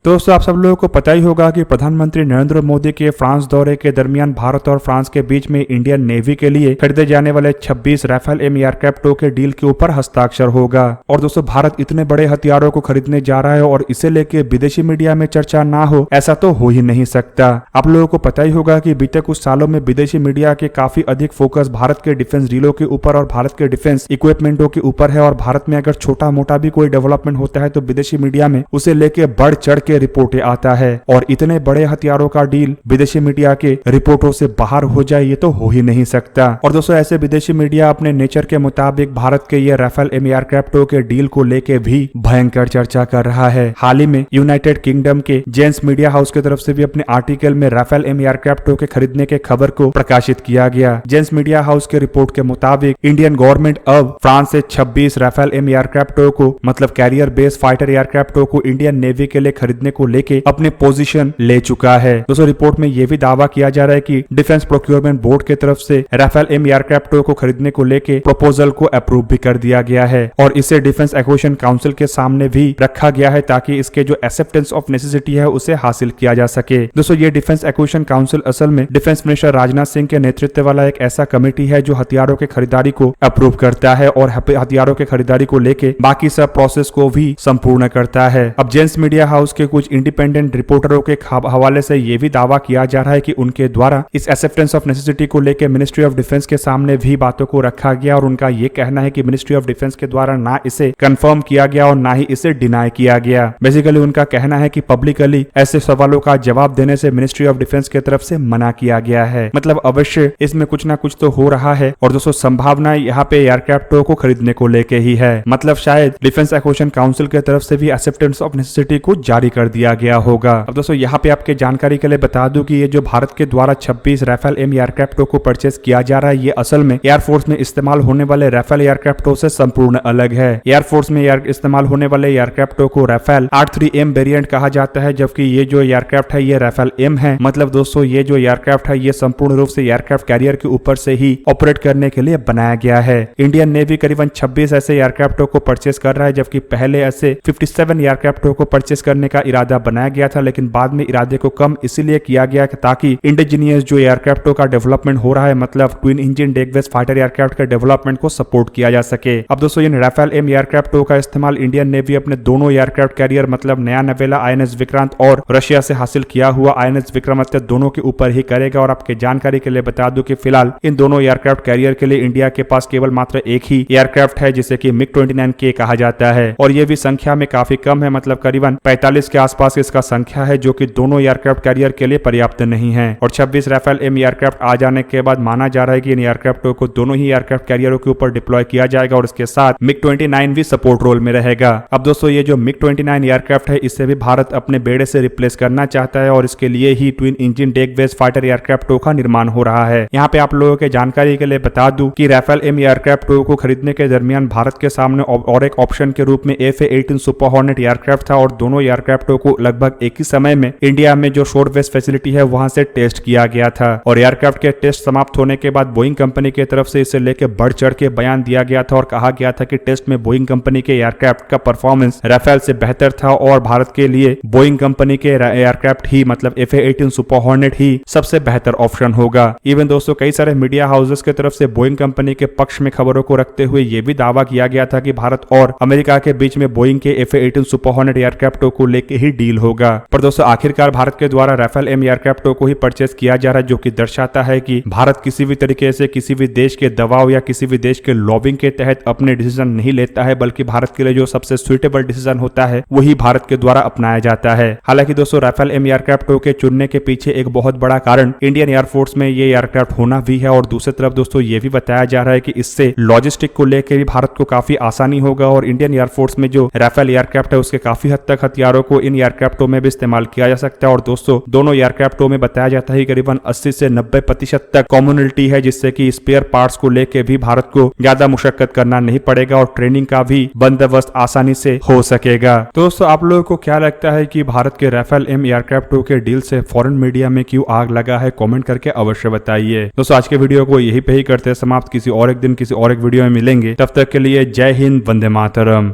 दोस्तों आप सब लोगों को पता ही होगा कि प्रधानमंत्री नरेंद्र मोदी के फ्रांस दौरे के दरमियान भारत और फ्रांस के बीच में इंडियन नेवी के लिए खरीदे जाने वाले 26 राफेल एम एयरक्राफ्ट के डील के ऊपर हस्ताक्षर होगा। और दोस्तों भारत इतने बड़े हथियारों को खरीदने जा रहा है और इसे लेके विदेशी मीडिया में चर्चा ना हो, ऐसा तो हो ही नहीं सकता। आप लोगों को पता ही होगा कि बीते कुछ सालों में विदेशी मीडिया के काफी अधिक फोकस भारत के डिफेंस डीलों के ऊपर और भारत के डिफेंस इक्विपमेंटों के ऊपर है। और भारत में अगर छोटा मोटा भी कोई डेवलपमेंट होता है तो विदेशी मीडिया में उसे लेके बढ़ चढ़ के रिपोर्टें आता है। और इतने बड़े हथियारों का डील विदेशी मीडिया के रिपोर्टों से बाहर हो जाए, ये तो हो ही नहीं सकता। और दोस्तों ऐसे विदेशी मीडिया अपने नेचर के मुताबिक भारत के ये राफेल एम एयरक्राफ्टों के डील को लेके भी भयंकर चर्चा कर रहा है। हाल ही में यूनाइटेड किंगडम के जेंस मीडिया हाउस की तरफ से भी अपने आर्टिकल में राफेल एम एयरक्राफ्टों के खरीदने के खबर को प्रकाशित किया गया। जेंस मीडिया हाउस के रिपोर्ट के मुताबिक इंडियन गवर्नमेंट अब फ्रांस से 26 राफेल एम एयरक्राफ्टों को मतलब कैरियर बेस्ड फाइटर एयरक्राफ्टों को इंडियन नेवी के लिए खरीदने को लेके अपने पोजीशन ले चुका है। दोस्तों रिपोर्ट में यह भी दावा किया जा रहा है कि डिफेंस प्रोक्योरमेंट बोर्ड की तरफ से राफेल एम एयरक्राफ्टों को खरीदने को लेके प्रपोजल को अप्रूव भी कर दिया गया है और इसे डिफेंस एक्विजिशन काउंसिल के सामने भी रखा गया है ताकि इसके जो एक्सेप्टेंस ऑफ नेसेसिटी है उसे हासिल किया जा सके। दोस्तों ये डिफेंस एक्विजिशन काउंसिल असल में डिफेंस मिनिस्टर राजनाथ सिंह के नेतृत्व वाला एक ऐसा कमेटी है जो हथियारों के खरीदारी को अप्रूव करता है और हथियारों के खरीदारी को लेके बाकी सब प्रोसेस को भी संपूर्ण करता है। अब जेंस मीडिया हाउस के कुछ इंडिपेंडेंट रिपोर्टरों के हवाले से यह भी दावा किया जा रहा है कि उनके द्वारा इस एक्सेप्टेंस ऑफ नेसेसिटी को लेकर मिनिस्ट्री ऑफ डिफेंस के सामने भी बातों को रखा गया और उनका यह कहना है कि मिनिस्ट्री ऑफ डिफेंस के द्वारा ना इसे कंफर्म किया गया और ना ही इसे डिनाई किया गया। बेसिकली उनका कहना है कि पब्लिकली ऐसे सवालों का जवाब देने से मिनिस्ट्री ऑफ डिफेंस की तरफ से मना किया गया है। मतलब अवश्य इसमें कुछ ना कुछ तो हो रहा है और दोस्तों संभावना यहाँ पे एयरक्राफ्टों को खरीदने को लेके ही है। मतलब शायद डिफेंस एक्विजिशन काउंसिल की तरफ से भी एक्सेप्टेंस ऑफ नेसेसिटी को जारी कर दिया गया होगा। अब दोस्तों यहाँ पे आपके जानकारी के लिए बता दूं कि ये जो भारत के द्वारा 26 राफेल एम एयरक्राफ्टों को परचेस किया जा रहा है ये असल में एयरफोर्स में इस्तेमाल होने वाले राफेल एयरक्राफ्टों से संपूर्ण अलग है। एयरफोर्स में इस्तेमाल होने वाले एयरक्राफ्टों को राफेल 83M वेरिएंट कहा जाता है, जबकि ये जो एयरक्राफ्ट है ये राफेल एम है। मतलब दोस्तों ये जो एयरक्राफ्ट है ये संपूर्ण रूप से एयरक्राफ्ट कैरियर के ऊपर से ही ऑपरेट करने के लिए बनाया गया है। इंडियन नेवी करीबन 26 ऐसे एयरक्राफ्टों को परचेस कर रहा है, जबकि पहले ऐसे 57 एयरक्राफ्टों को परचेस करने का इरादा बनाया गया था, लेकिन बाद में इरादे को कम इसीलिए किया गया ताकि इंडिजीनियस जो एयरक्राफ्टों का डेवलपमेंट हो रहा है मतलब twin engine deck based fighter aircraft के डेवलपमेंट को सपोर्ट किया जा सके। अब दोस्तों इन राफेल एम एयरक्राफ्टों का इस्तेमाल इंडियन नेवी अपने दोनों एयरक्राफ्ट कैरियर मतलब नया नवेला INS विक्रांत और रशिया से हासिल किया हुआ INS विक्रमादित्य दोनों के ऊपर ही करेगा। और आपके जानकारी के लिए बता दूं कि फिलहाल इन दोनों एयरक्राफ्ट कैरियर के लिए इंडिया के पास केवल मात्र एक ही एयरक्राफ्ट है जिसे कि MiG-29K कहा जाता है और ये भी संख्या में काफी कम है, मतलब करीबन 45 के आसपास इसका संख्या है, जो कि दोनों एयरक्राफ्ट कैरियर के लिए पर्याप्त नहीं है। और 26 राफेल एम एयरक्राफ्ट आ जाने के बाद माना जा रहा है कि इन एयरक्राफ्टों को दोनों ही एयरक्राफ्ट कैरियरों के ऊपर डिप्लॉय किया जाएगा और इसके साथ MiG-29 भी सपोर्ट रोल में रहेगा। अब दोस्तों ये जो MiG-29 एयरक्राफ्ट है इसे भी भारत अपने बेड़े से रिप्लेस करना चाहता है और इसके लिए ही twin engine deck based fighter एयरक्राफ्टों का निर्माण हो रहा है। यहाँ पे आप लोगों के जानकारी के लिए बता दूं कि राफेल एम एयरक्राफ्टों को खरीदने के दरमियान भारत के सामने और एक ऑप्शन के रूप में FA-18 सुपर हॉर्नेट एयरक्राफ्ट था और दोनों एयरक्राफ्टों को लगभग एक ही समय में इंडिया में जो शोर बेस फैसिलिटी है वहां से टेस्ट किया गया था और एयरक्राफ्ट के टेस्ट समाप्त होने के बाद बोइंग कंपनी की तरफ से इसे लेकर बढ़ चढ़ के बयान दिया गया था और कहा गया था कि टेस्ट में बोइंग कंपनी के एयरक्राफ्ट का परफॉर्मेंस राफेल से बेहतर था और भारत के लिए बोइंग कंपनी के एयरक्राफ्ट ही मतलब FA-18 सुपर हॉर्नेट ही सबसे बेहतर ऑप्शन होगा। इवन दोस्तों कई सारे मीडिया हाउसेस की तरफ से बोइंग कंपनी के पक्ष में खबरों को रखते हुए यह भी दावा किया गया था कि भारत और अमेरिका के बीच में बोइंग के FA-18 सुपर हॉर्नेट एयरक्राफ्टों को लेकर ही डील होगा। पर दोस्तों आखिरकार भारत के द्वारा राफेल एम एयरक्राफ्टों को ही परचेस किया जा रहा है, जो कि दर्शाता है कि भारत किसी भी तरीके से किसी भी देश के दबाव या किसी भी देश के लॉबिंग के तहत अपने डिसीजन नहीं लेता है, बल्कि भारत के लिए जो सबसे सुइटेबल डिसीजन होता है वही भारत के द्वारा अपनाया जाता है। हालांकि दोस्तों राफेल एम एयरक्राफ्टों के चुनने के पीछे एक बहुत बड़ा कारण इंडियन एयरफोर्स में ये एयरक्राफ्ट होना भी है और दूसरी तरफ दोस्तों ये भी बताया जा रहा है कि इससे लॉजिस्टिक को लेकर भी भारत को काफी आसानी होगा और इंडियन एयरफोर्स में जो राफेल एयरक्राफ्ट है उसके काफी हद तक हथियारों को इन एयरक्राफ्टों में भी इस्तेमाल किया जा सकता है। और दोस्तों दोनों एयरक्राफ्टों में बताया जाता है करीबन 80 से 90% तक कॉमनलिटी है, जिससे कि स्पेयर पार्ट्स को लेकर भी भारत को ज्यादा मुशक्कत करना नहीं पड़ेगा और ट्रेनिंग का भी बंदोबस्त आसानी से हो सकेगा। दोस्तों आप लोगों को क्या लगता है कि भारत के राफेल एम एयरक्राफ्टों के डील से फॉरेन मीडिया में क्यों आग लगा है? कमेंट करके अवश्य बताइए। दोस्तों आज के वीडियो को यही पे ही करते हैं समाप्त। किसी और एक दिन किसी और एक वीडियो में मिलेंगे, तब तक के लिए जय हिंद, वंदे मातरम।